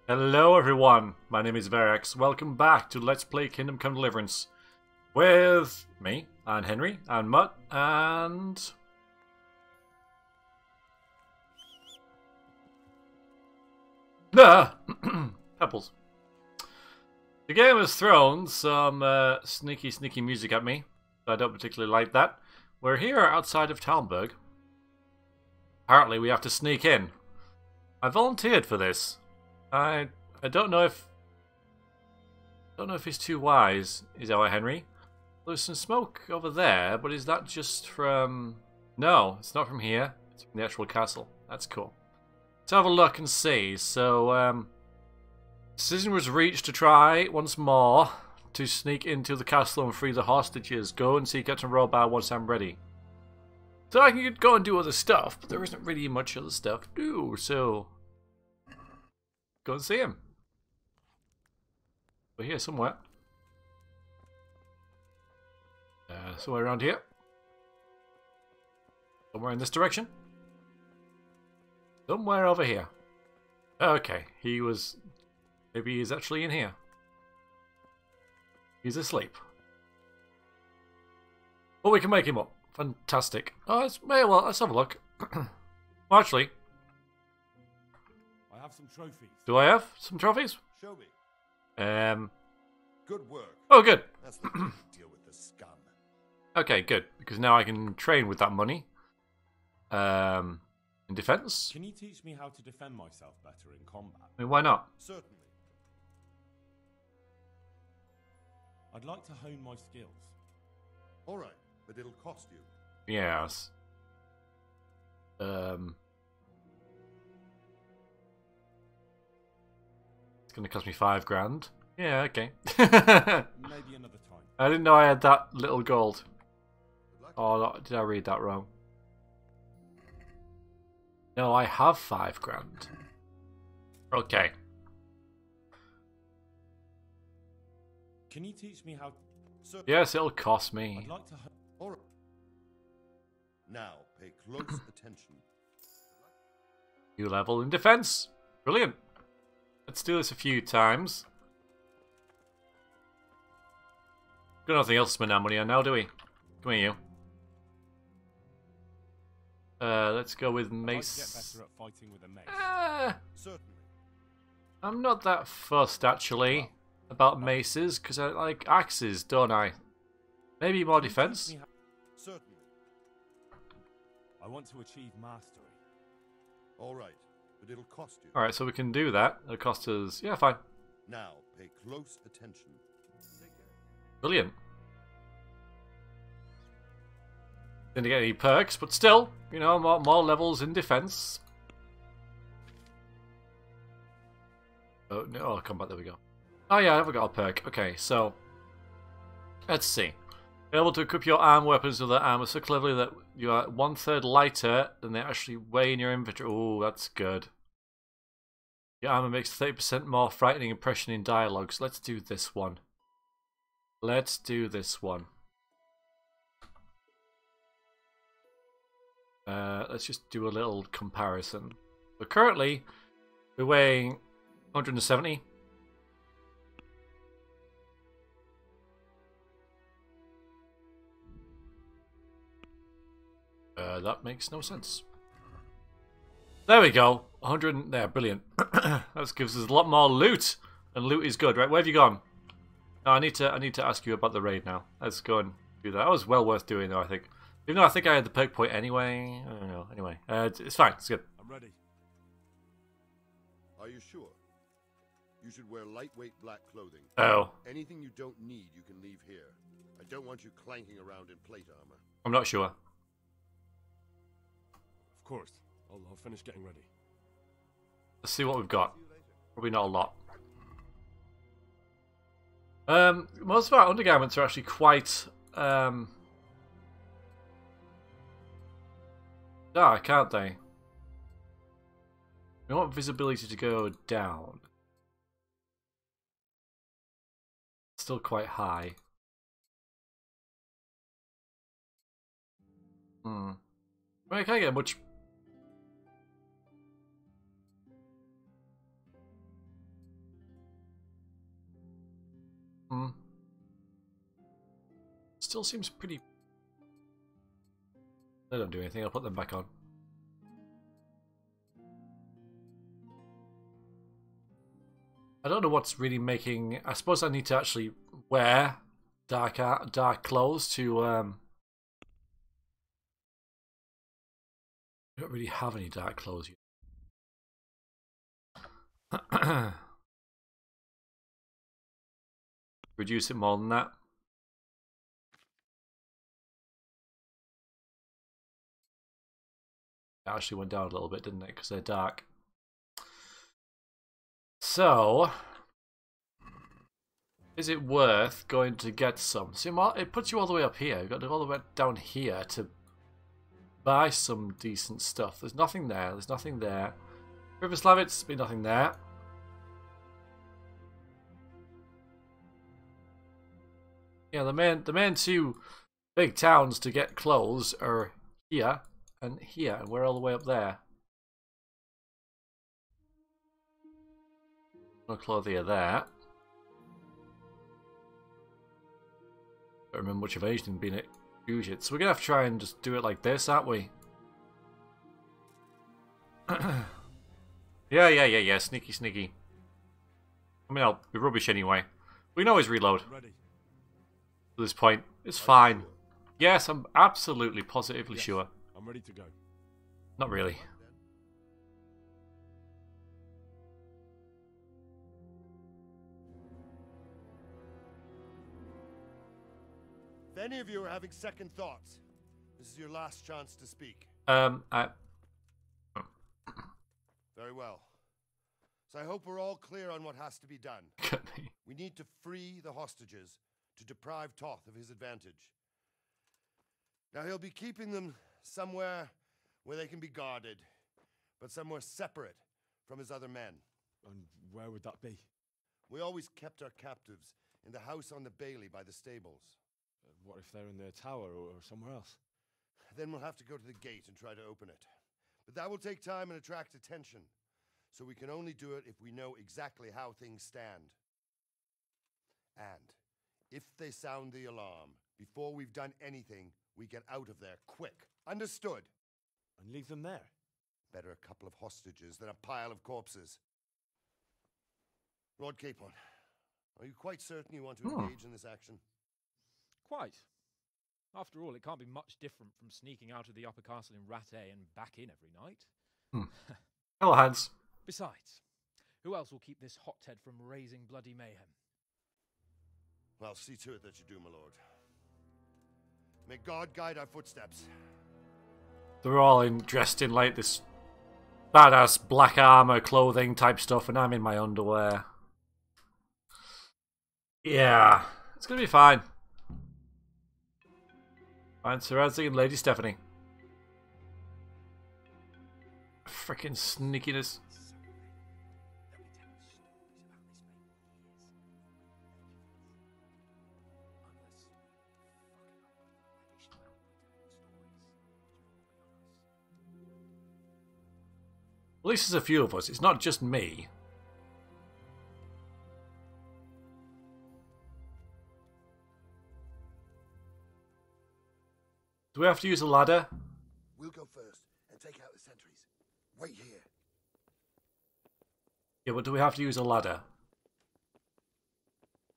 Hello everyone, my name is Verax. Welcome back to Let's Play Kingdom Come Deliverance with me, and Henry, and Mutt, and... Pebbles. The game has thrown some sneaky music at me. I don't particularly like that. We're here outside of Talmberg. Apparently we have to sneak in. I volunteered for this. I don't know if he's too wise, is our Henry. There's some smoke over there, but is that just from... No, it's not from here. It's from the actual castle. That's cool. Let's have a look and see. So, decision was reached to try once more to sneak into the castle and free the hostages. Go and see Captain Robot once I'm ready. So I can go and do other stuff, but there isn't really much other stuff to do, so... Go and see him. We're here somewhere. Somewhere around here. Somewhere in this direction. Somewhere over here. Okay, he was... Maybe he's actually in here. He's asleep. Well, we can make him up. Fantastic. Oh, well, let's have a look. Well, actually... I have some trophies. Do I have some trophies? Show me. Good work. Oh, good. That's the way to deal with the scum. Okay, good. Because now I can train with that money. In defense. Can you teach me how to defend myself better in combat? I mean, why not? Certainly. I'd like to hone my skills. All right, but it'll cost you. Yes. It's gonna cost me 5 grand. Yeah, okay. Maybe another time. I didn't know I had that little gold. Oh, no, did I read that wrong? No, I have 5 grand. Okay. Can you teach me how? Yes, it'll cost me. I'd like to. All right. Now, pay close attention. New level in defense. Brilliant. Let's do this a few times. Got nothing else to spend our money on now, do we? Come here, you. Let's go with mace. I'd get better at fighting with a mace. Certainly. I'm not that fussed, actually, about maces, because I like axes, don't I? Maybe more defense? Certainly. I want to achieve mastery. All right, but it'll cost you. Alright, so we can do that. It'll cost us... Yeah, fine. Now, pay close attention. Brilliant. Didn't get any perks, but still, you know, more levels in defense. Oh, no, oh, combat, there we go. Oh yeah, I haven't got a perk. Okay, so... Let's see. Be able to equip your arm weapons with that armor so cleverly that you are 1/3 lighter than they actually weigh in your inventory. Oh, that's good. Your armor makes 30% more frightening impression in dialogues. Let's do this one. Let's do this one. Let's just do a little comparison. But currently, we're weighing 170. That makes no sense. There we go. 100. There, brilliant. That gives us a lot more loot, and loot is good, right? Where have you gone? No, I need to ask you about the raid now. Let's go and do that. That was well worth doing, though, I think. Even though I think I had the perk point anyway. I don't know. Anyway, it's fine. It's good. I'm ready. Are you sure? You should wear lightweight black clothing. Oh. Anything you don't need, you can leave here. I don't want you clanking around in plate armor. I'm not sure. Of course. I'll finish getting ready. Let's see what we've got. Probably not a lot. Most of our undergarments are actually quite dark, aren't they? We want visibility to go down. Still quite high. Well, I can't get much. still seems pretty... They don't do anything, I'll put them back on. I don't know what's really making... I suppose I need to actually wear dark clothes to... I don't really have any dark clothes yet. Reduce it more than that. It actually went down a little bit, didn't it? Because they're dark. So, is it worth going to get some? See, it puts you all the way up here. You've got to go all the way down here to buy some decent stuff. There's nothing there. There's nothing there. River Slavitz, be nothing there. Yeah, the main two big towns to get clothes are here and here, and we're all the way up there. No clothing there. Don't remember much of anything being at Fugit, so we're gonna have to try and just do it like this, aren't we? Yeah. Sneaky. I mean, I'll be rubbish anyway. We can always reload. Ready. At this point, it's fine. Yes, I'm absolutely positively sure. I'm ready to go. Not really. If any of you are having second thoughts, this is your last chance to speak. Very well. So I hope we're all clear on what has to be done. We need to free the hostages to deprive Toth of his advantage. Now he'll be keeping them somewhere where they can be guarded, but somewhere separate from his other men. And where would that be? We always kept our captives in the house on the Bailey by the stables. What if they're in their tower or somewhere else? Then we'll have to go to the gate and try to open it. But that will take time and attract attention. So we can only do it if we know exactly how things stand. And if they sound the alarm, before we've done anything, we get out of there quick. Understood? And leave them there? Better a couple of hostages than a pile of corpses. Lord Capon, are you quite certain you want to engage in this action? Quite. After all, it can't be much different from sneaking out of the upper castle in Rattay and back in every night. Hello, Hans. Besides, who else will keep this hothead from raising bloody mayhem? Well, see to it that you do, my lord. May God guide our footsteps. They're all dressed in like this badass black armor clothing type stuff, and I'm in my underwear. Yeah, it's gonna be fine. Fine, Sir Razzie and Lady Stephanie. Frickin' sneakiness. At least there's a few of us. It's not just me. Do we have to use a ladder? We'll go first and take out the sentries. Wait here. Yeah, but do we have to use a ladder?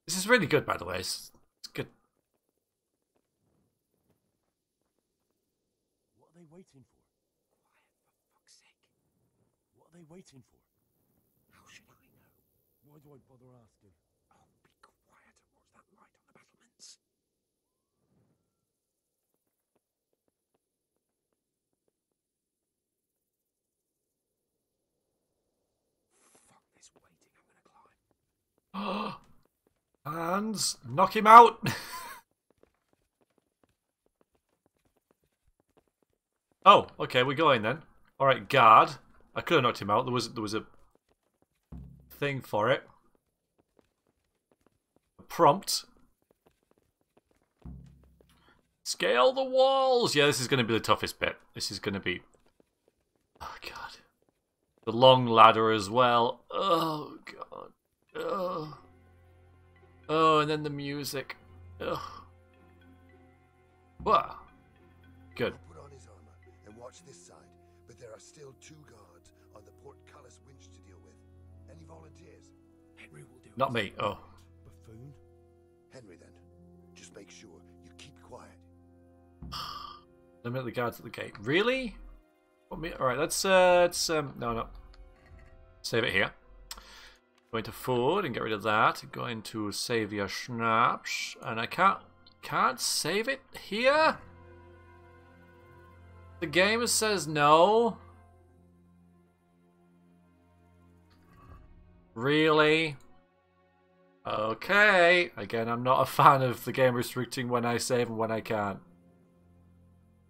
This is really good, by the way. It's good. What are they waiting for? Quiet, for fuck's sake. What are they waiting for? How should I know? Why do I bother asking? Oh, be quiet and watch that light on the battlements. Fuck this waiting, I'm gonna climb. Hands, knock him out. Oh, okay, we're going then. All right, guard. I could have knocked him out. There was a thing for it. A prompt. Scale the walls. Yeah, this is going to be the toughest bit. This is going to be. Oh god. The long ladder as well. Oh god. Oh. Oh, and then the music. Ugh. Whoa. Good. I'll put on his armor and watch this side, but there are still 2 guards on the portcullis winch to deal with. Any volunteers? Henry will do Not it. me. Oh. Buffoon? Henry, then. Just make sure you keep quiet. Limit the guards at the gate. Really? All right. Let's no. Save it here. Going to food and get rid of that. Going to save your schnapps, and I can't save it here. The game says no. Really? Okay. Again, I'm not a fan of the game restricting when I save and when I can't.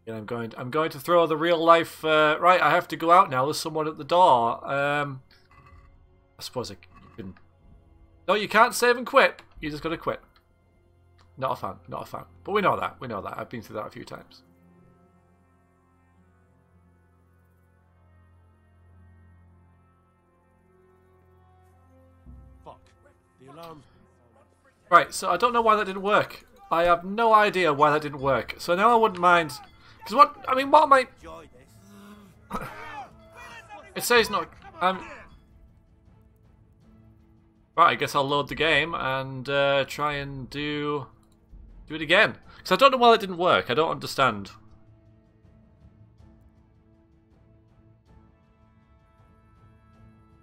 And I'm going to throw the real life. Right, I have to go out now. There's someone at the door. I suppose you can. No, you can't save and quit. You just got to quit. Not a fan. Not a fan. But we know that. We know that. I've been through that a few times. Fuck. The alarm's... Right, so I don't know why that didn't work. I have no idea why that didn't work. So now I wouldn't mind. Because what am I... It says not... Right, I guess I'll load the game and try and do it again. Because I don't know why that didn't work. I don't understand.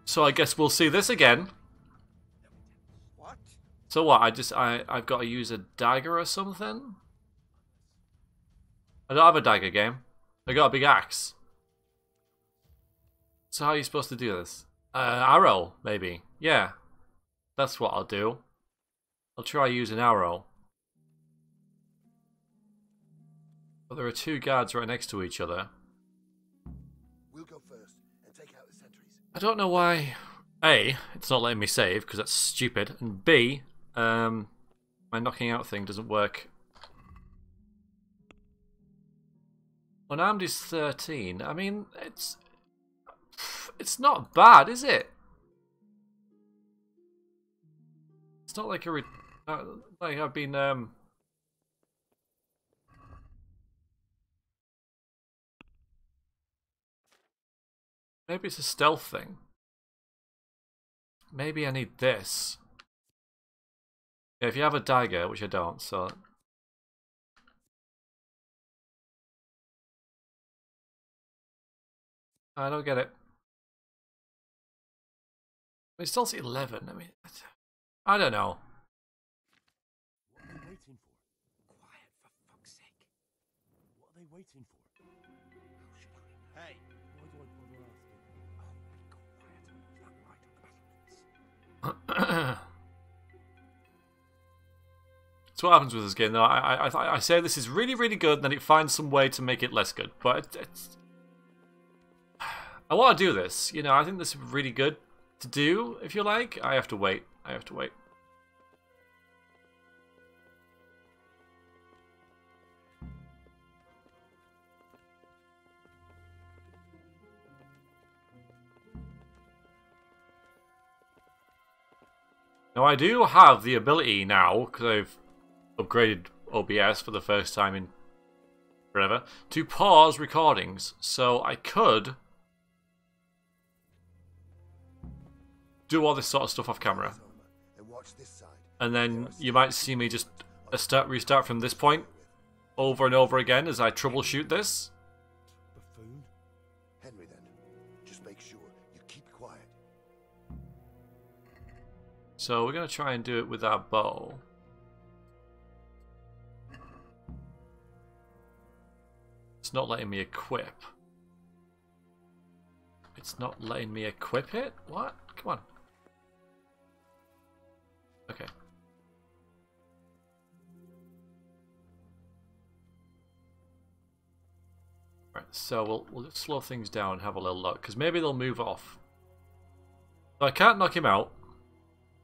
So I guess we'll see this again. What? So what? I've got to use a dagger or something? I don't have a dagger game. I got a big axe. So how are you supposed to do this? Arrow, maybe. Yeah. That's what I'll do. I'll try using arrow. But there are 2 guards right next to each other. We'll go first and take out the sentries. I don't know why. A, it's not letting me save because that's stupid. And B, my knocking out thing doesn't work. Unarmed is 13. I mean, it's not bad, is it? It's not like like I've been maybe it's a stealth thing. Maybe I need this. Yeah, if you have a dagger, which I don't, so I don't get it. It's still 11. I mean, I don't know. What are they waiting for? Quiet, for fuck's sake. What are they waiting for? How should I? Hey! Why do I bother asking? Oh, be quiet. That light on the battlements. That's what happens with this game. Though I say this is really, really good, and then it finds some way to make it less good. But it's I want to do this. You know, I think this is really good to do. If you like, I have to wait. I have to wait. Now I do have the ability now, because I've upgraded OBS for the first time in forever, to pause recordings. So I could do all this sort of stuff off camera. And watch this side. And then you might see me just restart from this point over and over again as I troubleshoot this. Buffoon? Henry, then. Just make sure you keep quiet. So we're going to try and do it with our bow. It's not letting me equip. It's not letting me equip it? What? Come on. Okay. Right, so we'll just slow things down and have a little look, because maybe they'll move off. So I can't knock him out.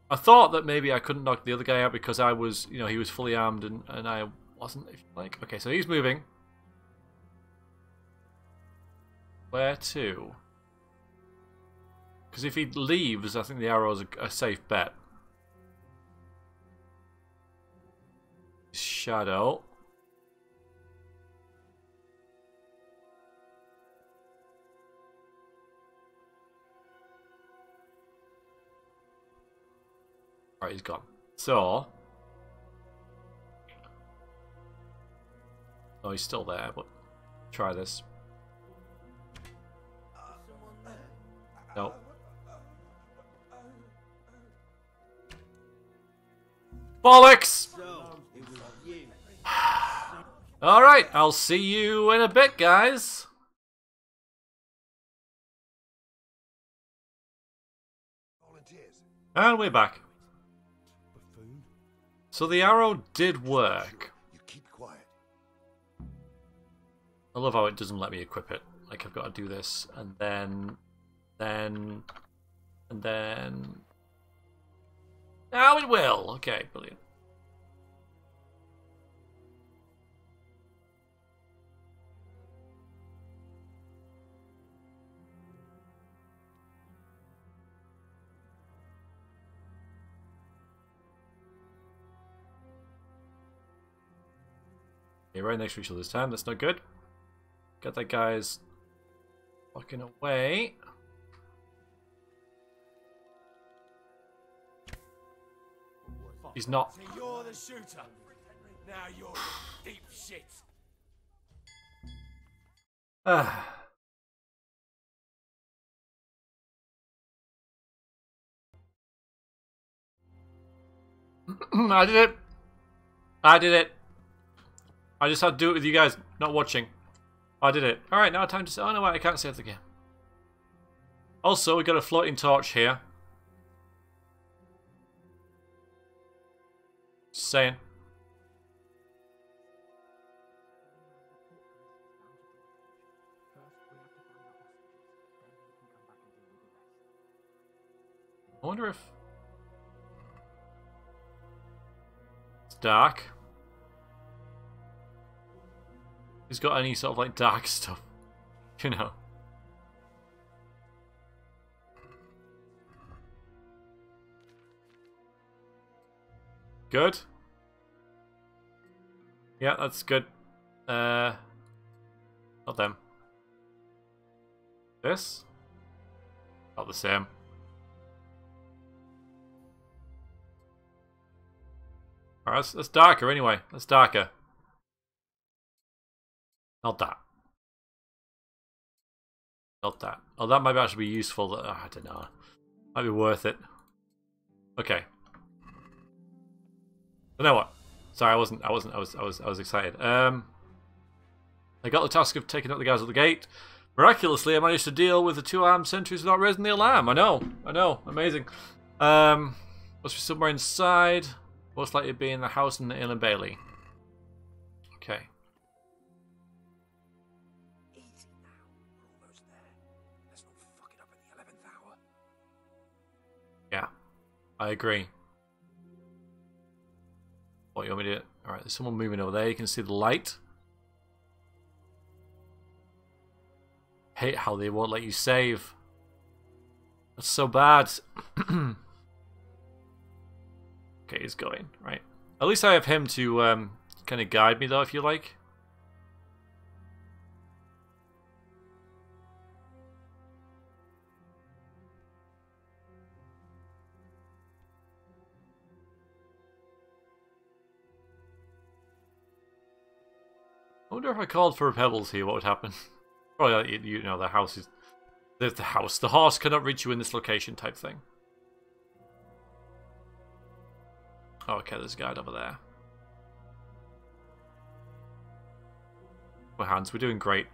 I thought that maybe I couldn't knock the other guy out because I was, you know, he was fully armed and I wasn't, if you like. Okay, so he's moving. Where to? Because if he leaves, I think the arrow's a safe bet. Shadow. Alright, he's gone. So... Oh, he's still there, but... Try this. No. Bollocks! Alright, I'll see you in a bit, guys. Volunteers. And we're back. Buffoon. So the arrow did work. You keep quiet. I love how it doesn't let me equip it. Like, I've got to do this, and then... And then... Now it will! Okay, brilliant. Okay, right next to each other this time. That's not good. Got that guy's walking away. He's not. So you're the shooter. Now you're in deep shit. I did it. I did it. I just had to do it with you guys not watching. I did it. Alright, now time to say. Oh no, wait, I can't save the game. Also, we got a floating torch here. Just saying. I wonder if it's dark. He's got any sort of like dark stuff, you know. Good. Yeah, that's good. Not them. This? Not the same. Alright, that's darker anyway. That's darker. Not that. Not that. Oh, that might actually be useful. I don't know. Might be worth it. Okay. You know what? Sorry, I was excited. I got the task of taking out the guys at the gate. Miraculously, I managed to deal with the 2 armed sentries without raising the alarm. I know, amazing. Must be somewhere inside. Most likely be in the house in the Inn and Bailey. Okay. Easy now. We're almost there. Let's not fuck it up at the 11th hour. Yeah, I agree. What you want me to do? Alright, there's someone moving over there. You can see the light. Hate how they won't let you save. That's so bad. Okay, he's going, right. At least I have him to kind of guide me though, if you like. I wonder if I called for pebbles here, what would happen? Probably, you know, the house is... There's the house. The horse cannot reach you in this location type thing. Oh, okay, there's a guide over there. Well, Hans, we're doing great.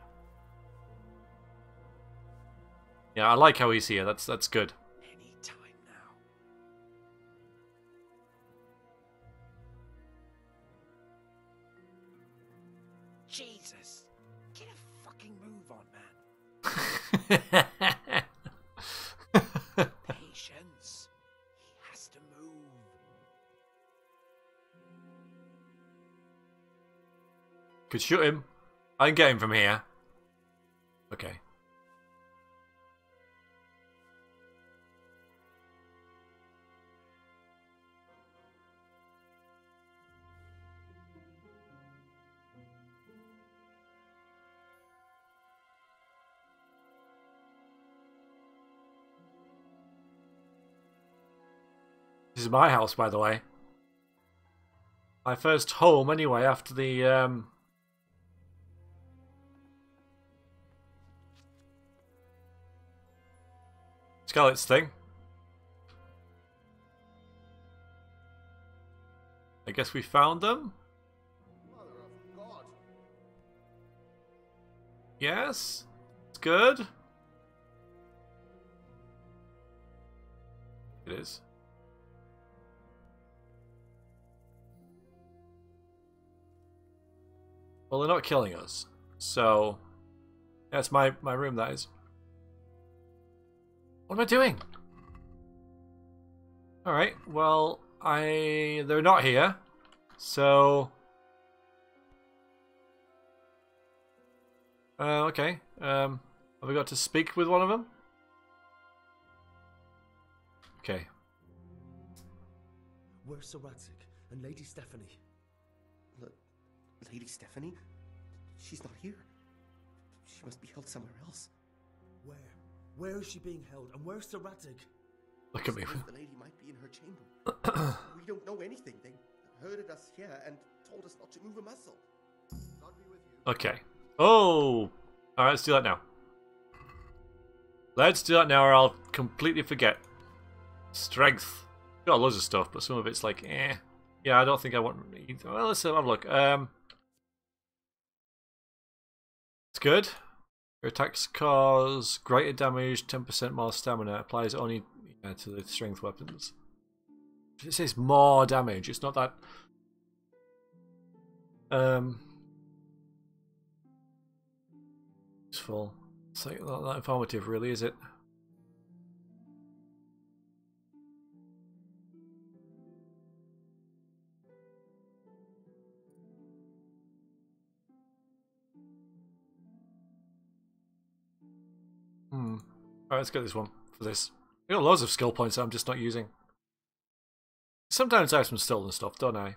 Yeah, I like how he's here. That's good. Any time now. Jesus. Get a fucking move on, man. Patience. He has to move. Could shoot him. I can get him from here. Okay. This is my house, by the way. My first home, anyway, after the Scarlet's thing. I guess we found them. Mother of God. Yes, it's good. It is. Well, they're not killing us, so that's my room. That is. What am I doing? All right. Well, they're not here, so okay. Have we got to speak with one of them? Okay. Where's Sir Radzik and Lady Stephanie? Lady Stephanie? She's not here. She must be held somewhere else. Where? Where is she being held? And where's Sir Radzik? Look at me. The lady might be in her chamber. We don't know anything. They herded us here and told us not to move a muscle. God be with you. Okay. Oh! Alright, let's do that now. Let's do that now or I'll completely forget. Strength. Got loads of stuff, but some of it's like, eh. Yeah, I don't think I want either. Well, let's have a look. It's good. Your attacks cause greater damage, 10% more stamina. Applies only to the strength weapons. It says more damage. It's not that. Useful. It's like not that informative, really, is it? Alright, let's get this one for this. I got loads of skill points that I'm just not using. Sometimes I have some stolen stuff, don't I?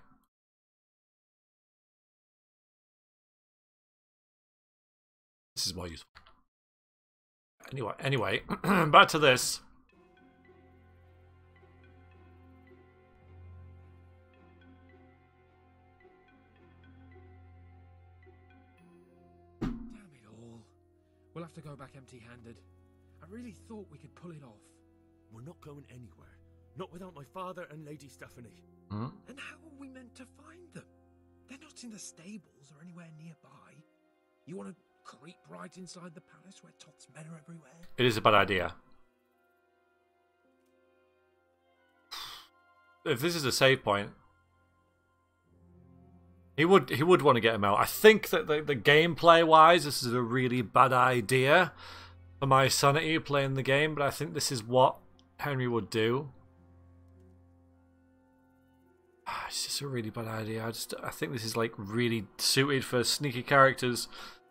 This is more useful. Anyway, back to this. Damn it all. We'll have to go back empty-handed. I really thought we could pull it off. We're not going anywhere. Not without my father and Lady Stephanie. Hmm? And how are we meant to find them? They're not in the stables or anywhere nearby. You want to creep right inside the palace where Toth's men are everywhere? It is a bad idea. If this is a save point, he would want to get him out. I think that the gameplay wise, this is a really bad idea for my sanity playing the game, but I think this is what Henry would do. It's just a really bad idea. I think this is like really suited for sneaky characters,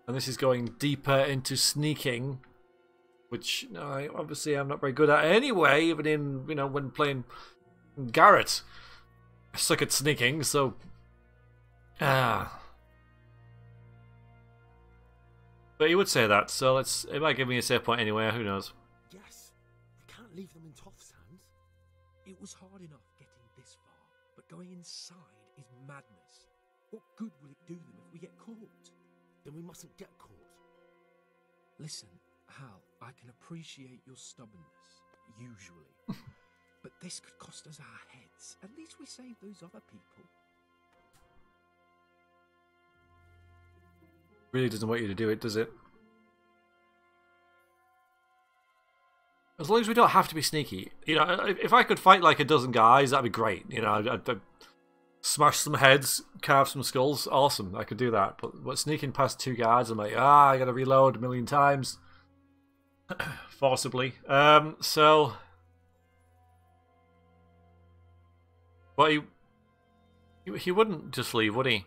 and this is going deeper into sneaking, which obviously I'm not very good at anyway. Even in when playing Garrett, I suck at sneaking. So but he would say that. So it might give me a save point anyway. Who knows? Yes. We can't leave them in Toth's hands. It was hard enough getting this far, but going inside is madness. What good will it do them if we get caught? Then we mustn't get caught. Listen, Hal, I can appreciate your stubbornness, usually. But this could cost us our heads. At least we saved those other people. Really doesn't want you to do it, does it? As long as we don't have to be sneaky. If I could fight like a dozen guys, that'd be great. I'd smash some heads, carve some skulls. Awesome, I could do that. But sneaking past two guards, I'm like, I gotta reload a million times. Forcibly. So... But he wouldn't just leave, would he?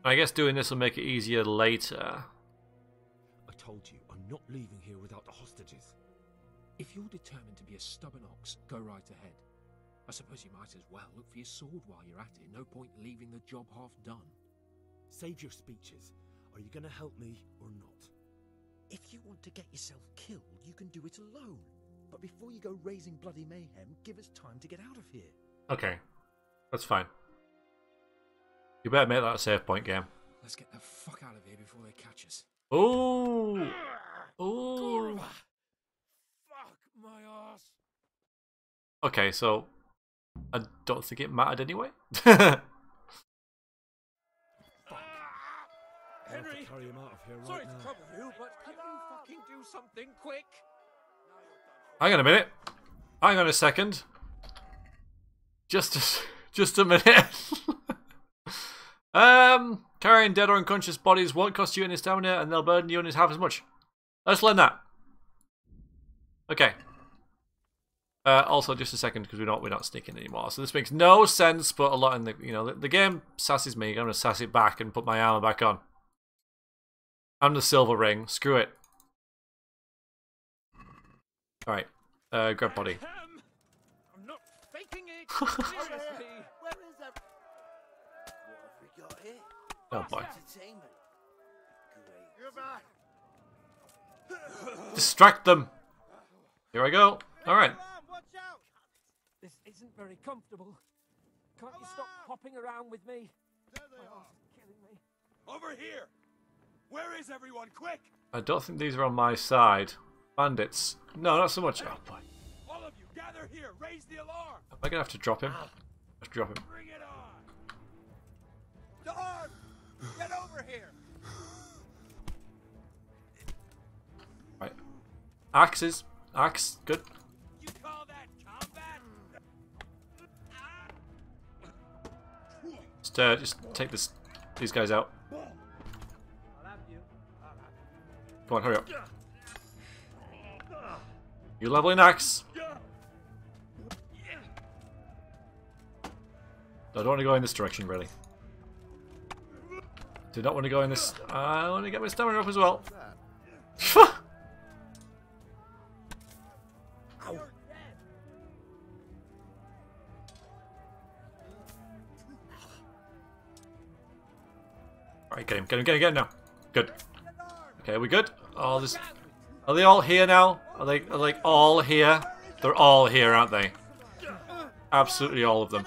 I guess doing this will make it easier later. I told you, I'm not leaving here without the hostages. If you're determined to be a stubborn ox, go right ahead. I suppose you might as well look for your sword while you're at it. No point leaving the job half done. Save your speeches. Are you going to help me or not? If you want to get yourself killed, you can do it alone. But before you go raising bloody mayhem, give us time to get out of here. Okay. That's fine. You better make that a save point game. Let's get the fuck out of here before they catch us. Ooh. Ooh. Fuck my ass. Okay, so I don't think it mattered anyway. Henry, carry him out of here Sorry right to now. trouble you, but can you fucking do something quick? Hang on a minute. Hang on a second. Just a minute. Carrying dead or unconscious bodies won't cost you any stamina, and they'll burden you in half as much. Let's learn that. Okay. Also, just a second, because we're not sneaking anymore. So this makes no sense, but a lot in the game sasses me. I'm gonna sass it back and put my armor back on. I'm the silver ring. Screw it. All right. Grab body. I'm not faking it. Seriously. Where is that? What have we got here? Oh boy. Entertainment. Great. Distract them. Here I go. All right. Watch out. This isn't very comfortable. Can't you stop hopping around with me? There they My are. arse is killing me. Over here. Where is everyone? Quick! I don't think these are on my side. Bandits. No, not so much. Oh boy. All of you, gather here. Raise the alarm. Am I gonna have to drop him? I have to drop him. Bring it on. Dog! Get over here! Right. Axes. Axe. Good. You call that combat? Just take these guys out. Come on, hurry up. You leveling axe. I don't want to go in this direction, really. Do not want to go in this. I want to get my stamina up as well. Alright, get him now. Good. Okay, we good? Oh, this. Are they all here now? Are they all here? They're all here, aren't they? Absolutely all of them.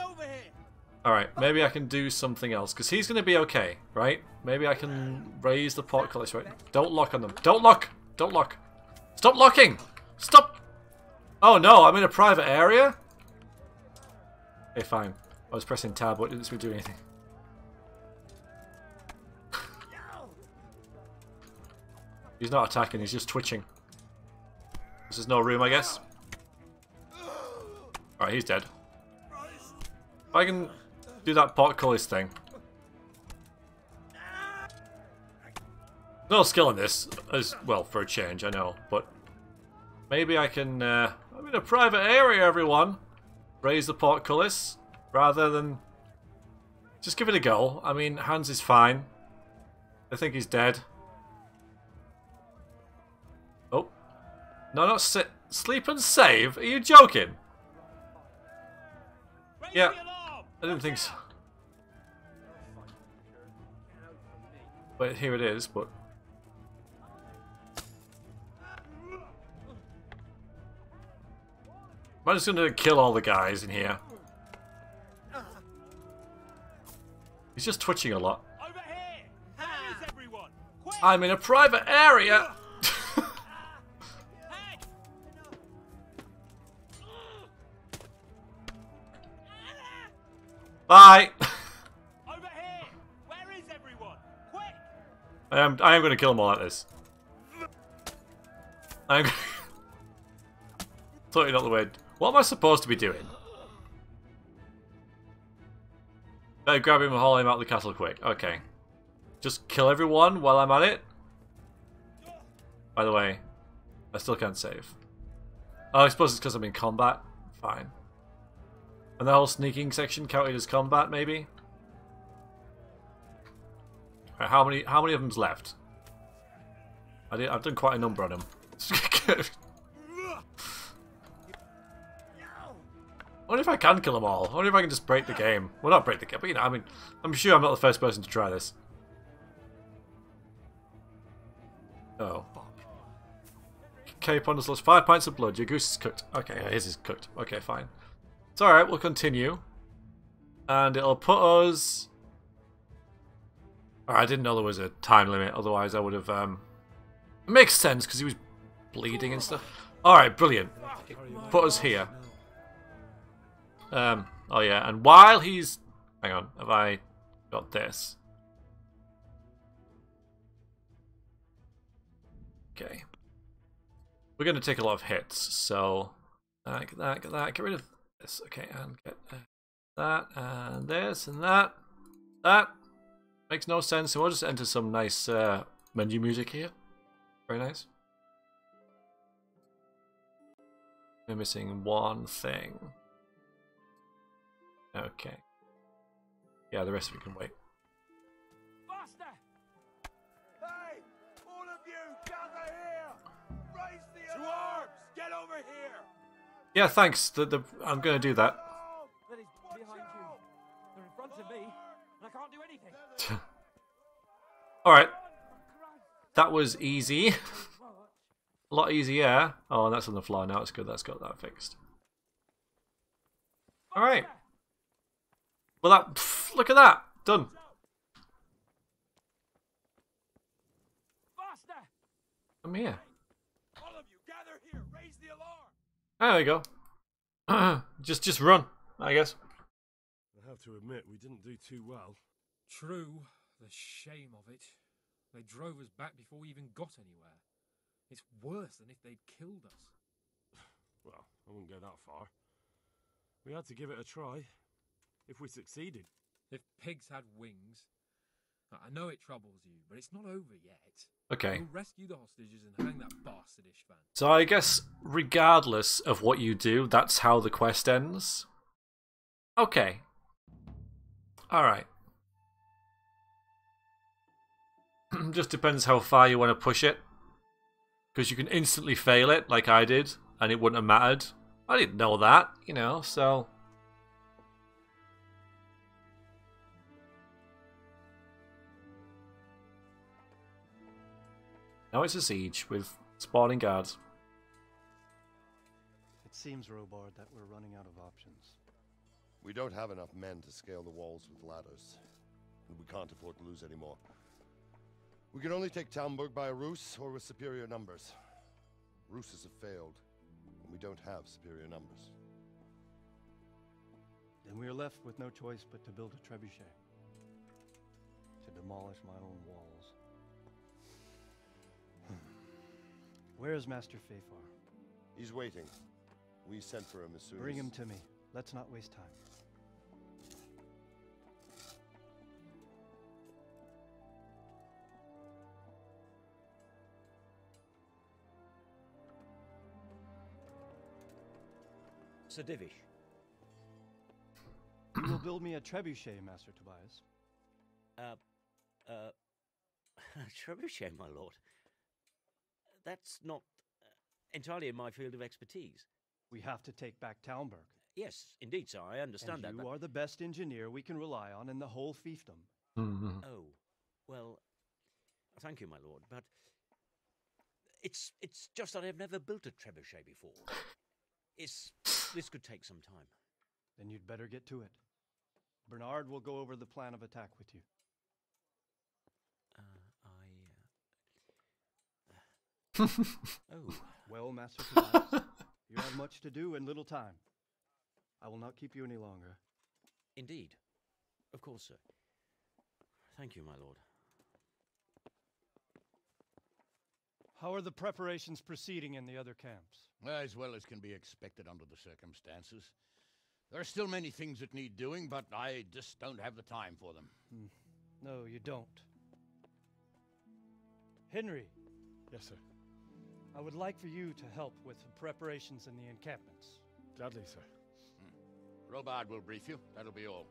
Alright, maybe I can do something else, because he's going to be okay, right? Maybe I can raise the portcullis, right? Don't lock on them. Don't lock! Don't lock! Stop locking! Stop! Oh no, I'm in a private area? Okay, fine. I was pressing tab, but it didn't seem to do anything. He's not attacking, he's just twitching. This is no room, I guess. Alright, he's dead. If I can do that portcullis thing. No skill in this, as well, for a change, I know, but maybe I can, I'm in a private area, everyone. Raise the portcullis, rather than just give it a go. I mean, Hans is fine. I think he's dead. Oh. No, not sit. Sleep and save? Are you joking? Yeah. I didn't think so. But here it is, but... I'm just gonna kill all the guys in here. He's just twitching a lot. Over here. Where is everyone? Quick! I'm in a private area! Bye! Over here. Where is everyone? Quick! I am going to kill them all like this. I'm totally not the way. What am I supposed to be doing? Better grab him and haul him out of the castle quick. Okay. Just kill everyone while I'm at it. By the way, I still can't save. Oh, I suppose it's because I'm in combat. Fine. And the whole sneaking section counted as combat, maybe? Right, how many of them's left? I've done quite a number on them. I wonder if I can kill them all. I wonder if I can just break the game. Well, not break the game, but I mean, I'm sure I'm not the first person to try this. Oh. capon has lost 5 pints of blood. Your goose is cooked. Okay, yeah, his is cooked. Okay, fine. It's alright, we'll continue. And it'll put us... Alright, I didn't know there was a time limit, otherwise I would have... It makes sense, because he was bleeding and stuff. Alright, brilliant. Put us here. Oh yeah, and while he's... Hang on, have I got this? Okay. We're going to take a lot of hits, so... Get that, get rid of this. Okay, and get that, and this, and that. That makes no sense, so we'll just enter some nice menu music here. Very nice. We're missing one thing. Okay. Yeah, the rest of it can wait. Faster! Hey! All of you, gather here! Raise the alarm! Get over here! Yeah, thanks. I'm going to do that. That is behind you. They're in front of me, and I can't do anything. Alright. That was easy. A lot easier. Oh, and that's on the floor now. It's good. That's got that fixed. Alright. Well, that... Pff, look at that. Done. Faster! I'm here. All of you, gather here! Raise the alarm! There we go. just run, I guess. I have to admit, we didn't do too well. True. The shame of it. They drove us back before we even got anywhere. It's worse than if they'd killed us. Well, I wouldn't go that far. We had to give it a try. If we succeeded. If pigs had wings... I know it troubles you, but it's not over yet. Okay. We'll rescue the hostages and hang that bastardish van. So I guess regardless of what you do, that's how the quest ends. Okay. Alright. Just depends how far you want to push it. Because you can instantly fail it, like I did, and it wouldn't have mattered. I didn't know that, you know, so... Now it's a siege with spawning guards. It seems, Robard, that we're running out of options. We don't have enough men to scale the walls with ladders, and we can't afford to lose any more. We can only take Talmberg by a ruse or with superior numbers. Ruses have failed, and we don't have superior numbers. Then we are left with no choice but to build a trebuchet. To demolish my own walls. Where is Master Fafar? He's waiting. We sent for him as soon Bring as... him to me. Let's not waste time. Sir Divish. You will build me a trebuchet, Master Tobias. Trebuchet, my lord. That's not entirely in my field of expertise. We have to take back Talmberg. Yes, indeed, sir. I understand that. You are the best engineer we can rely on in the whole fiefdom. Oh, well, thank you, my lord, but it's just that I've never built a trebuchet before. This could take some time. Then you'd better get to it. Bernard will go over the plan of attack with you. Oh. Well, Master Tobias, you have much to do and little time. I will not keep you any longer. Indeed. Of course, sir. Thank you, my lord. How are the preparations proceeding in the other camps? As well as can be expected under the circumstances. There are still many things that need doing, but I just don't have the time for them. No, you don't. Henry. Yes, sir. I would like for you to help with the preparations in the encampments. Gladly, sir. Robard will brief you. That'll be all.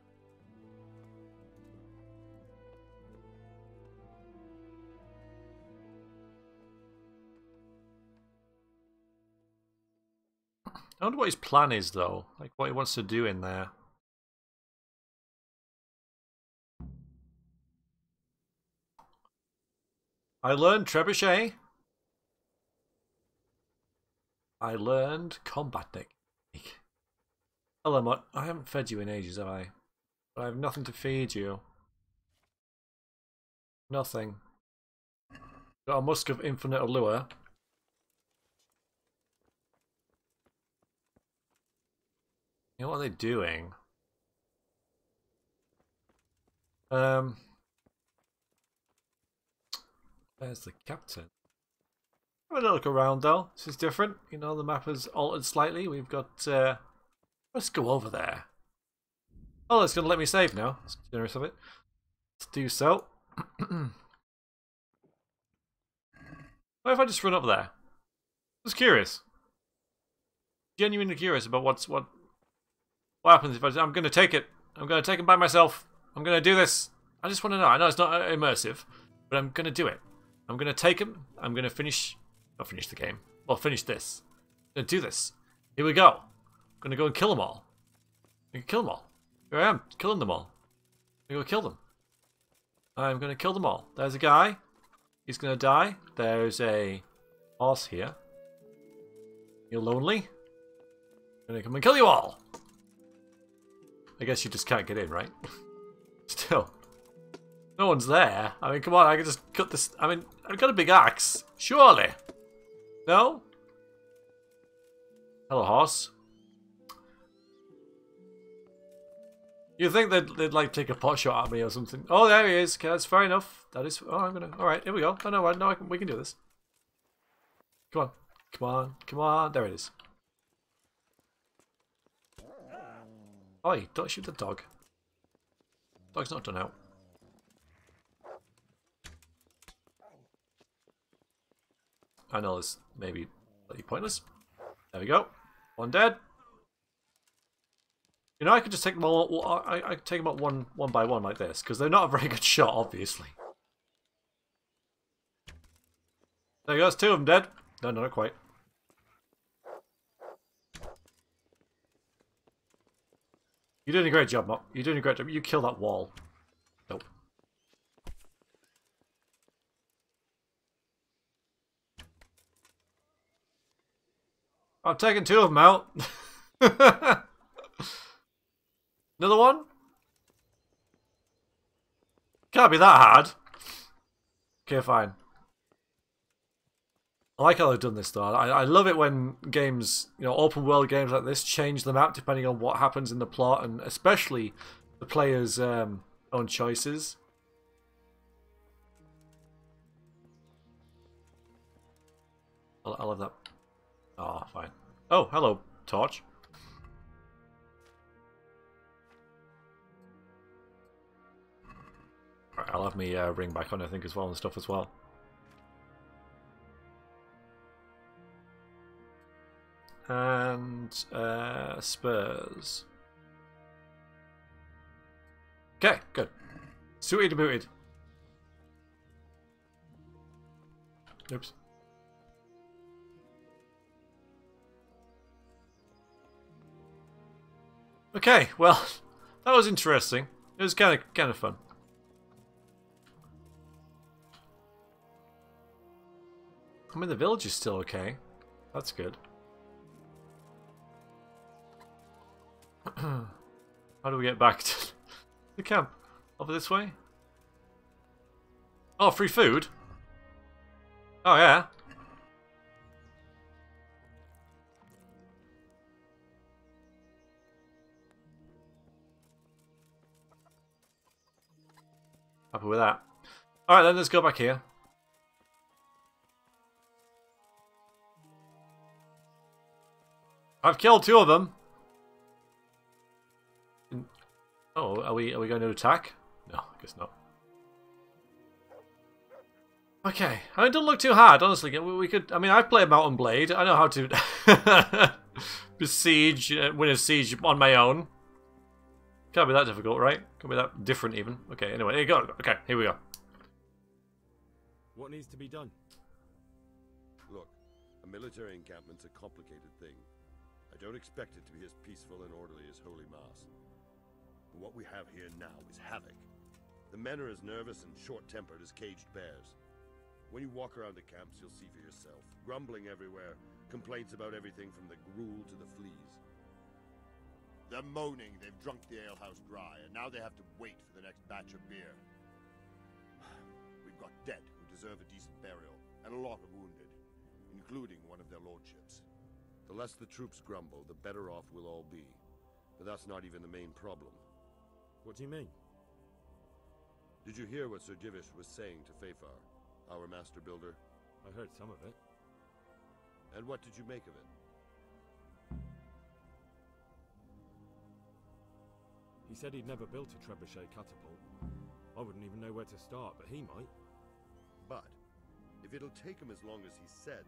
I wonder what his plan is, though. Like, what he wants to do in there. I learned trebuchet. I learned combat technique. Hello, Mutt. I haven't fed you in ages, have I? But I have nothing to feed you. Nothing. Got a musk of infinite allure. You know what are they doing? There's the captain. Have a look around though. This is different. You know, the map has altered slightly. We've got. Let's go over there. Oh, it's going to let me save now. That's generous of it. Let's do so. What if I just run up there? I was curious. Genuinely curious about what happens if I'm going to take it. I'm going to take it by myself. I'm going to do this. I just want to know. I know it's not immersive, but I'm going to do it. I'm going to take him. I'm going to finish. Not finish the game. Well, finish this. I'm going to do this. Here we go. I'm going to go and kill them all. I'm going to kill them all. Here I am, killing them all. I'm going to go kill them. I'm going to kill them all. There's a guy. He's going to die. There's a horse here. You're lonely. I'm going to come and kill you all. I guess you just can't get in, right? Still. No one's there. I mean, come on, I can just cut this. I mean, I've got a big axe. Surely. No? Hello, horse. You'd think they'd like take a pot shot at me or something. Oh, there he is. Okay, that's fair enough. That is. Oh, I'm gonna. All right, here we go. Oh no, no, we can do this. Come on, come on, come on. There it is. Oi, don't shoot the dog. Dog's not done out. I know this may be bloody pointless. There we go. One dead. You know, I could just take them all. I could take them out one by one like this, because they're not a very good shot, obviously. There goes two of them dead. No, not quite. You're doing a great job, Mop. You're doing a great job. You kill that wall. Nope. I've taken two of them out. Another one? Can't be that hard. Okay, fine. I like how they've done this though. I love it when games, you know, open world games like this change the map depending on what happens in the plot, and especially the player's own choices. I love that. Oh, fine. Oh, hello, Torch. Right, I'll have me ring back on, I think, as well, and stuff as well. And spurs. Okay, good. Suited booted. Oops. Okay, well, that was interesting. It was kind of fun. I mean, the village is still okay. That's good. How do we get back to the camp? Over this way? Oh, free food? Oh, yeah. Happy with that. Alright then, let's go back here. I've killed two of them. Oh, are we going to attack? No, I guess not. Okay, I mean, it doesn't look too hard, honestly. We could. I mean, I've played Mountain Blade. I know how to besiege, win a siege on my own. Can't be that difficult, right? Can't be that different, even. Okay, anyway, here you go. Okay, here we go. What needs to be done? Look, a military encampment's a complicated thing. I don't expect it to be as peaceful and orderly as Holy Mass. But what we have here now is havoc. The men are as nervous and short-tempered as caged bears. When you walk around the camps, you'll see for yourself. Grumbling everywhere. Complaints about everything from the gruel to the fleas. They're moaning they've drunk the alehouse dry, and now they have to wait for the next batch of beer. We've got dead who deserve a decent burial, and a lot of wounded, including one of their lordships. The less the troops grumble, the better off we'll all be. But that's not even the main problem. What do you mean? Did you hear what Sir Divish was saying to Fafar, our master builder? I heard some of it. And what did you make of it? He said he'd never built a trebuchet catapult. I wouldn't even know where to start, but he might. But, if it'll take him as long as he said,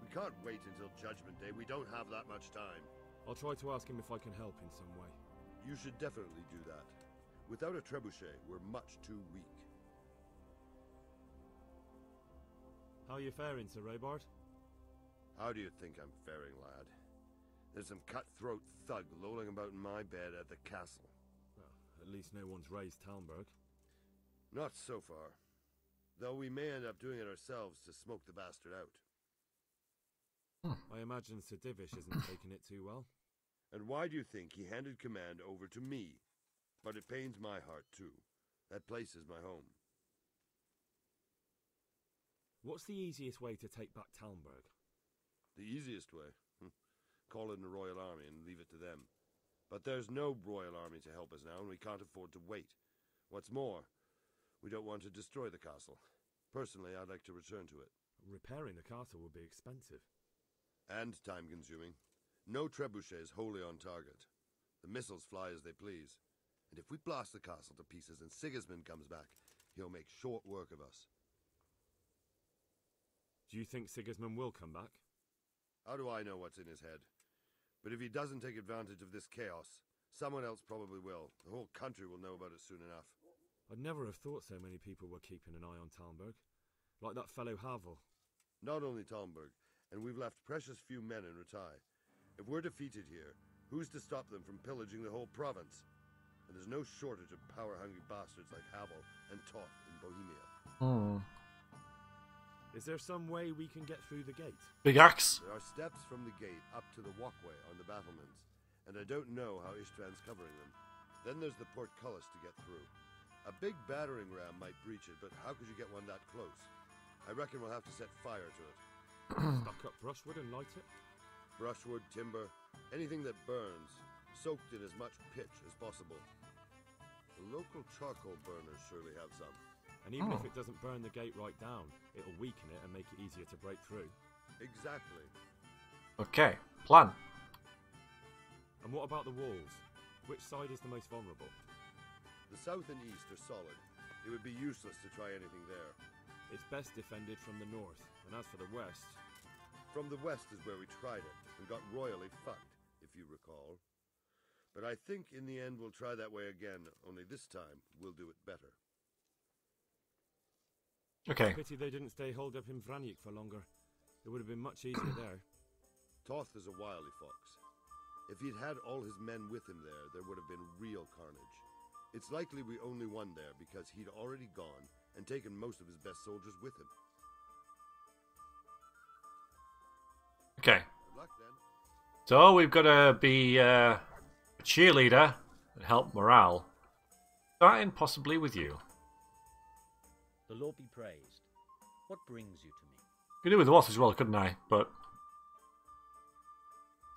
we can't wait until Judgment Day. We don't have that much time. I'll try to ask him if I can help in some way. You should definitely do that. Without a trebuchet, we're much too weak. How are you faring, Sir Robard? How do you think I'm faring, lad? There's some cutthroat thug lolling about in my bed at the castle. Well, at least no one's raised Talmberg. Not so far. Though we may end up doing it ourselves to smoke the bastard out. I imagine Sir Divish isn't taking it too well. And why do you think he handed command over to me? But it pains my heart, too. That place is my home. What's the easiest way to take back Talmberg? The easiest way? Call in the Royal Army and leave it to them. But there's no Royal Army to help us now, and we can't afford to wait. What's more, we don't want to destroy the castle. Personally, I'd like to return to it. Repairing the castle would be expensive. And time-consuming. No trebuchets wholly on target. The missiles fly as they please. And if we blast the castle to pieces and Sigismund comes back, he'll make short work of us. Do you think Sigismund will come back? How do I know what's in his head? But if he doesn't take advantage of this chaos, someone else probably will. The whole country will know about it soon enough. I'd never have thought so many people were keeping an eye on Talmberg. Like that fellow Havel. Not only Talmberg, and we've left precious few men in Ratai. If we're defeated here, who's to stop them from pillaging the whole province? And there's no shortage of power-hungry bastards like Havel and Toth in Bohemia. Is there some way we can get through the gate? Big axe. There are steps from the gate up to the walkway on the battlements, and I don't know how Ishtvan's covering them. Then there's the portcullis to get through. A big battering ram might breach it, but how could you get one that close? I reckon we'll have to set fire to it. Stuck up brushwood and light it? Brushwood, timber, anything that burns, soaked in as much pitch as possible. The local charcoal burners surely have some. And even if it doesn't burn the gate right down, it'll weaken it and make it easier to break through. Exactly. Okay, plan. And what about the walls? Which side is the most vulnerable? The south and east are solid. It would be useless to try anything there. It's best defended from the north, and as for the west... From the west is where we tried it, and got royally fucked, if you recall. But I think in the end we'll try that way again, only this time we'll do it better. Okay. Pity they didn't stay holed up in Vranic for longer. It would have been much easier there. Toth is a wily fox. If he'd had all his men with him there would have been real carnage. It's likely we only won there because he'd already gone and taken most of his best soldiers with him. Okay. Good luck then. So we've got to be a cheerleader and help morale. Starting possibly with you. The Lord be praised. What brings you to me? Could do with what as well, couldn't I? But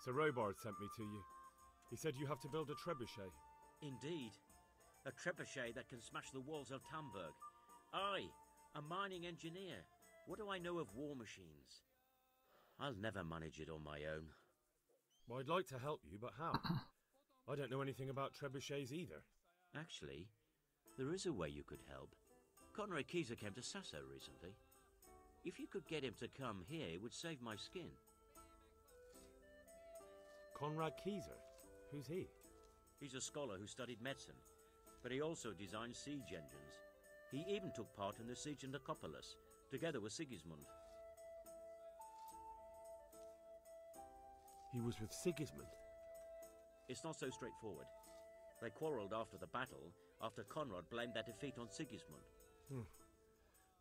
Sir Robard sent me to you. He said you have to build a trebuchet. Indeed. A trebuchet that can smash the walls of Talmberg. I, a mining engineer. What do I know of war machines? I'll never manage it on my own. Well, I'd like to help you, but how? I don't know anything about trebuchets either. Actually, there is a way you could help. Conrad Kieser came to Sasso recently. If you could get him to come here, it would save my skin. Conrad Kieser? Who's he? He's a scholar who studied medicine, but he also designed siege engines. He even took part in the siege of Nicopolis, together with Sigismund. He was with Sigismund? It's not so straightforward. They quarrelled after the battle, after Conrad blamed their defeat on Sigismund.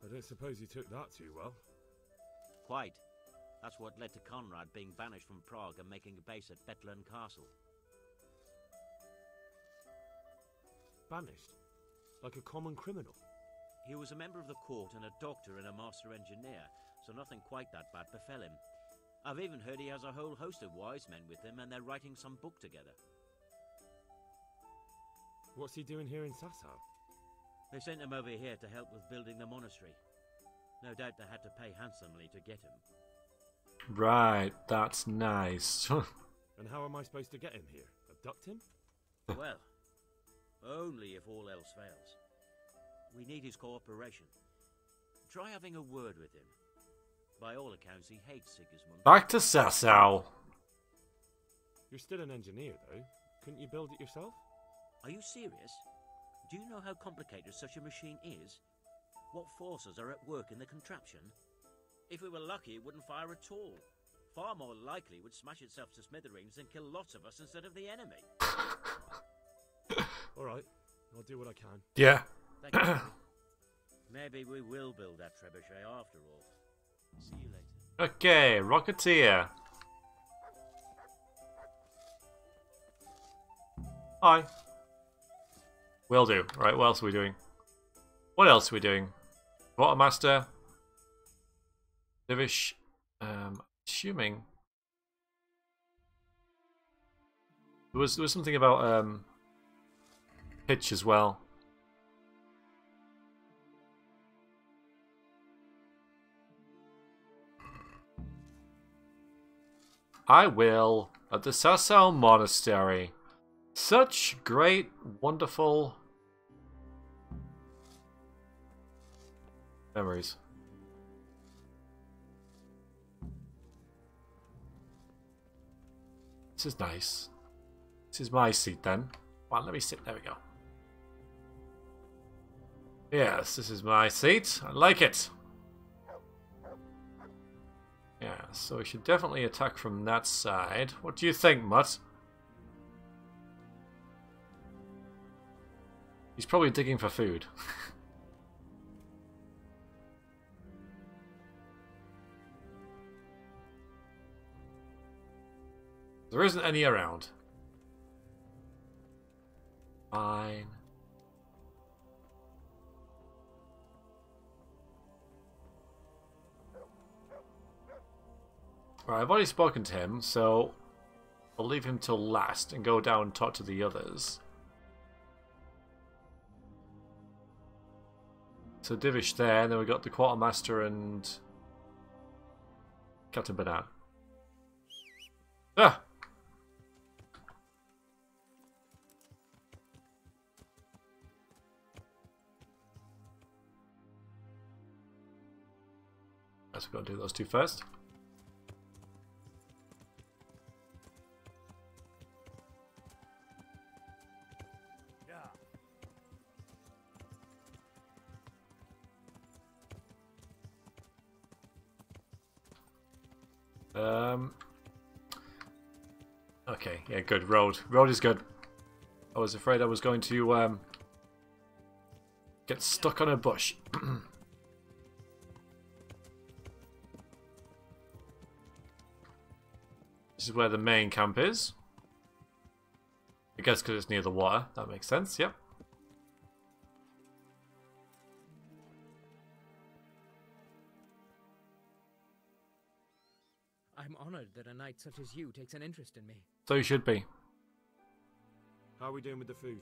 I don't suppose you took that too well. Quite. That's what led to Conrad being banished from Prague and making a base at Betlen Castle. Banished? Like a common criminal? He was a member of the court and a doctor and a master engineer, so nothing quite that bad befell him. I've even heard he has a whole host of wise men with him and they're writing some book together. What's he doing here in Sasau? They sent him over here to help with building the monastery. No doubt they had to pay handsomely to get him. Right, that's nice. And how am I supposed to get him here? Abduct him? Well, only if all else fails. We need his cooperation. Try having a word with him. By all accounts, he hates Sigismund. Back to Sasau. You're still an engineer, though. Couldn't you build it yourself? Are you serious? Do you know how complicated such a machine is? What forces are at work in the contraption? If we were lucky, it wouldn't fire at all. Far more likely, it would smash itself to smithereens and kill lots of us instead of the enemy. All right, I'll do what I can. Yeah. Thank you. Maybe we will build that trebuchet after all. See you later. Okay, Rocketeer. Hi. Will do. Right, what else are we doing? What else are we doing? Quartermaster. Divish. Assuming. There was something about pitch as well. I will at the Sasau Monastery. Such great, wonderful memories. This is nice. This is my seat then. Well, let me sit. There we go. Yes, this is my seat. I like it. Yeah, so we should definitely attack from that side. What do you think, Mutt? He's probably digging for food. There isn't any around. Fine. Right, I've already spoken to him, so I'll leave him till last and go down and talk to the others. So Divish there, and then we got the Quartermaster and Captain Banan. Ah! Guess we've got to do those two first. Okay, yeah, good. Road is good. I was afraid I was going to get stuck on a bush. This is where the main camp is. I guess because it's near the water. That makes sense, yep. I'm honored that a knight such as you takes an interest in me. So you should be. How are we doing with the food?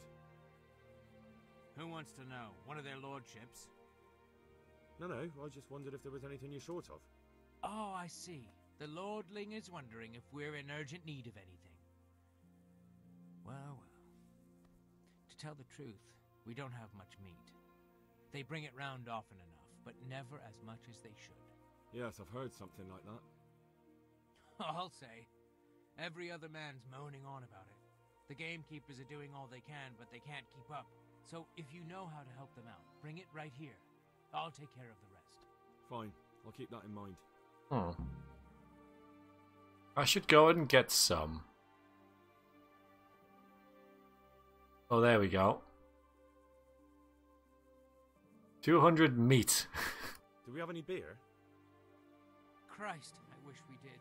Who wants to know? One of their lordships? No, I just wondered if there was anything you're short of. Oh, I see. The lordling is wondering if we're in urgent need of anything. Well. To tell the truth, we don't have much meat. They bring it round often enough, but never as much as they should. Yes, I've heard something like that. I'll say. Every other man's moaning on about it. The gamekeepers are doing all they can, but they can't keep up. So if you know how to help them out, bring it right here. I'll take care of the rest. Fine, I'll keep that in mind. Hmm. I should go and get some. Oh, there we go. 200 meat. Do we have any beer? Christ, I wish we did.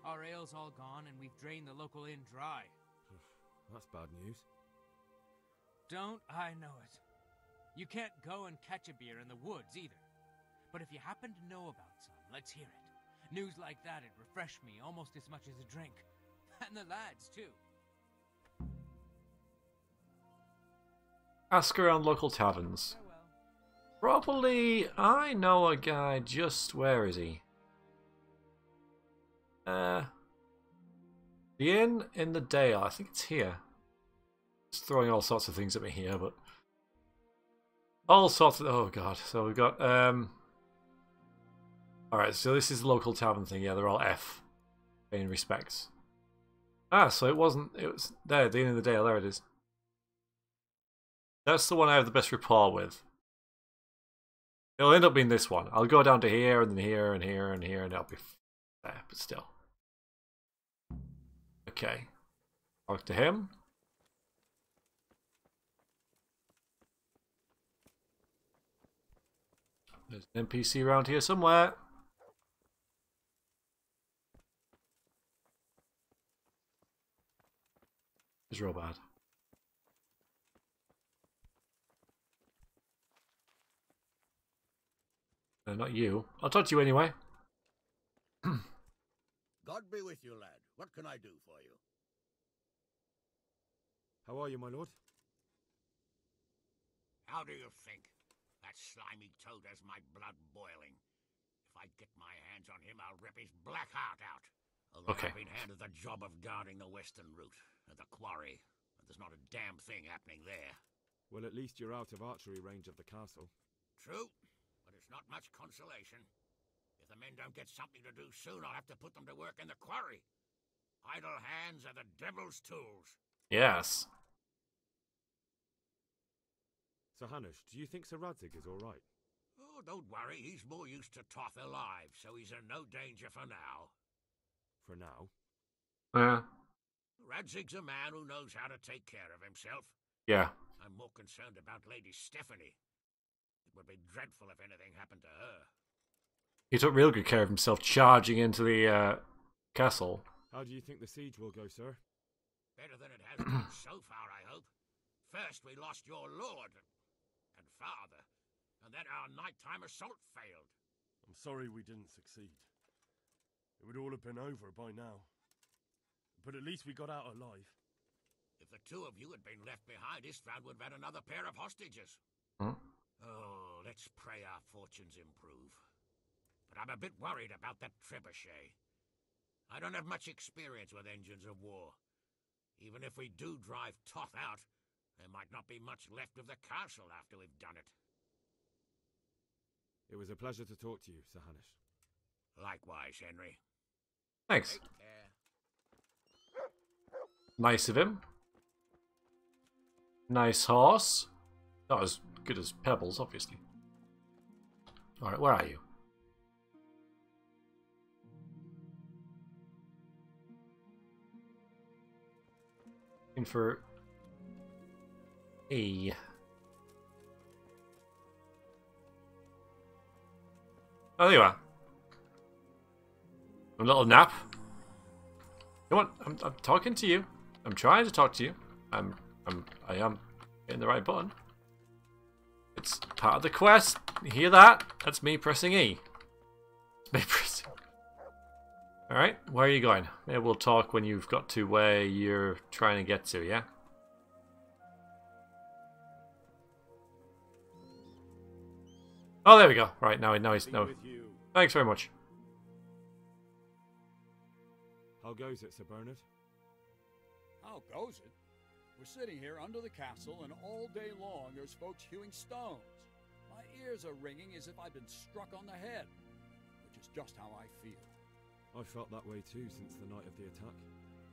Our ale's all gone, and we've drained the local inn dry. That's bad news. Don't I know it? You can't go and catch a beer in the woods, either. But if you happen to know about some, let's hear it. News like that'd refresh me almost as much as a drink. And the lads, too. Ask around local taverns. Probably, I know a guy just... Where is he? The inn in the Dale. I think it's here. It's throwing all sorts of things at me here, but... All sorts of... Oh, God. So we've got... Alright, so this is the local tavern thing. Yeah, they're all F. Paying respects. Ah, so it wasn't... It was... There, the inn in the Dale. There it is. That's the one I have the best rapport with. It'll end up being this one. I'll go down to here, and then here, and here, and here, and it'll be there, but still. Okay. Talk to him. There's an NPC around here somewhere. It's real bad. No, not you. I'll talk to you anyway. God be with you, lad. What can I do for you? How are you, my lord? How do you think? That slimy toad has my blood boiling. If I get my hands on him, I'll rip his black heart out. Although Okay. I've been handed the job of guarding the western route, at the quarry, and there's not a damn thing happening there. Well, at least you're out of archery range of the castle. True, but it's not much consolation. If the men don't get something to do soon, I'll have to put them to work in the quarry. Idle hands are the devil's tools. Yes. Sir Hanush, do you think Sir Radzig is all right? Oh, don't worry. He's more used to Toth alive, so he's in no danger for now. For now? Yeah. Radzig's a man who knows how to take care of himself. Yeah. I'm more concerned about Lady Stephanie. It would be dreadful if anything happened to her. He took real good care of himself charging into the castle. How do you think the siege will go, sir? Better than it has gone so far, I hope. First we lost your lord and father, and then our nighttime assault failed. I'm sorry we didn't succeed. It would all have been over by now. But at least we got out alive. If the two of you had been left behind, Istvan would have had another pair of hostages. Hmm? Oh, let's pray our fortunes improve. But I'm a bit worried about that trebuchet. I don't have much experience with engines of war. Even if we do drive Toth out, there might not be much left of the castle after we've done it. It was a pleasure to talk to you, Sir Hanush. Likewise, Henry. Thanks. Take care. Nice of him. Nice horse. Not as good as Pebbles, obviously. Alright, where are you? Looking for E. Oh, there you are. A little nap. Come on, I'm talking to you. I'm trying to talk to you. I am hitting the right button. It's part of the quest. You hear that? That's me pressing E. It's me pressing. Alright, where are you going? Maybe we'll talk when you've got to where you're trying to get to, yeah? Oh, there we go. Right, now he's... No. Thanks very much. How goes it, Sir Bernard? How goes it? We're sitting here under the castle, and all day long there's folks hewing stones. My ears are ringing as if I've been struck on the head, which is just how I feel. I felt that way too since the night of the attack.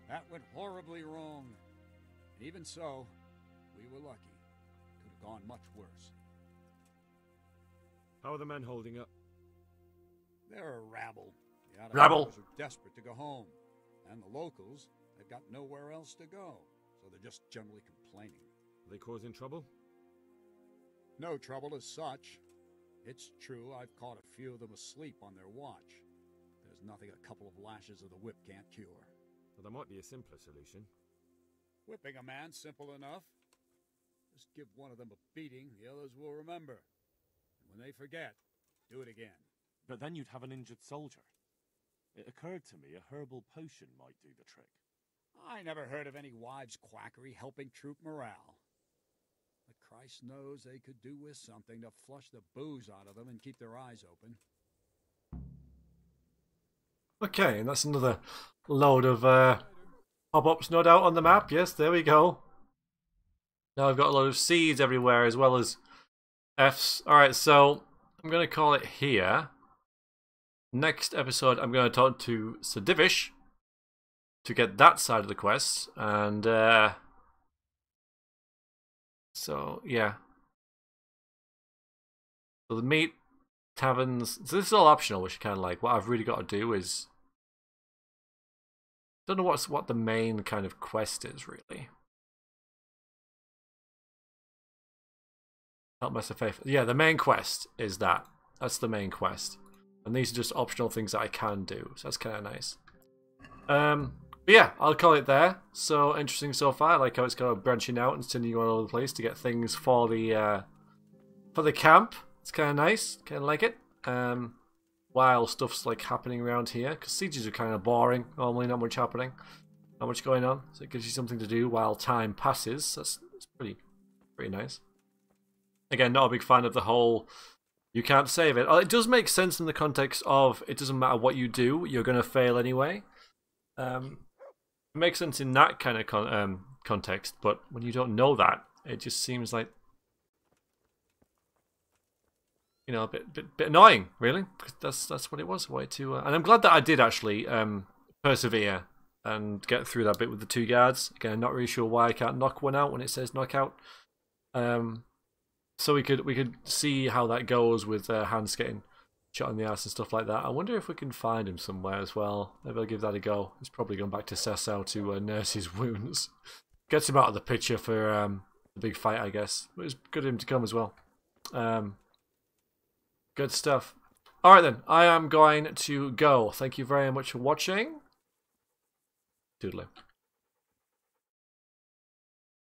That went horribly wrong. And even so, we were lucky. Could have gone much worse. How are the men holding up? They're a rabble. The Rabble. outsiders are desperate to go home. And the locals, they've got nowhere else to go. So they're just generally complaining. Are they causing trouble? No trouble as such. It's true I've caught a few of them asleep on their watch. There's nothing a couple of lashes of the whip can't cure. Well, there might be a simpler solution. Whipping a man, simple enough. Just give one of them a beating, the others will remember. And when they forget, do it again. But then you'd have an injured soldier. It occurred to me a herbal potion might do the trick. I never heard of any wives' quackery helping troop morale. But Christ knows they could do with something to flush the booze out of them and keep their eyes open. Okay, and that's another load of pop-ups, no doubt, on the map. Yes, there we go. Now I've got a load of C's everywhere as well as F's. Alright, so I'm going to call it here. Next episode, I'm going to talk to Sir Divish to get that side of the quest. And, so, yeah. So the meat, taverns, so this is all optional, which I kind of like. What I've really got to do is, don't know what the main kind of quest is, really. Help Master Faith. Yeah, the main quest is that. That's the main quest. And these are just optional things that I can do. So that's kind of nice. But yeah, I'll call it there. So interesting so far. I like how it's kind of branching out and sending you all over the place to get things for the camp. It's kind of nice. Kind of like it. While stuff's like happening around here. Because sieges are kind of boring. Normally not much happening. Not much going on. So it gives you something to do while time passes. That's pretty nice. Again, not a big fan of the whole you can't save it. It does make sense in the context of it doesn't matter what you do, you're going to fail anyway. It makes sense in that kind of context, but when you don't know that, it just seems like, you know, a bit annoying, really. That's what it was. Way to, and I'm glad that I did actually persevere and get through that bit with the two guards. Again, I'm not really sure why I can't knock one out when it says knockout. So we could see how that goes with Hans getting shot in the ass and stuff like that. I wonder if we can find him somewhere as well. Maybe I'll give that a go. He's probably gone back to Sessau to nurse his wounds. Gets him out of the picture for the big fight, I guess. It was good of him to come as well. Good stuff. Alright then, I am going to go. Thank you very much for watching. Toodaloo.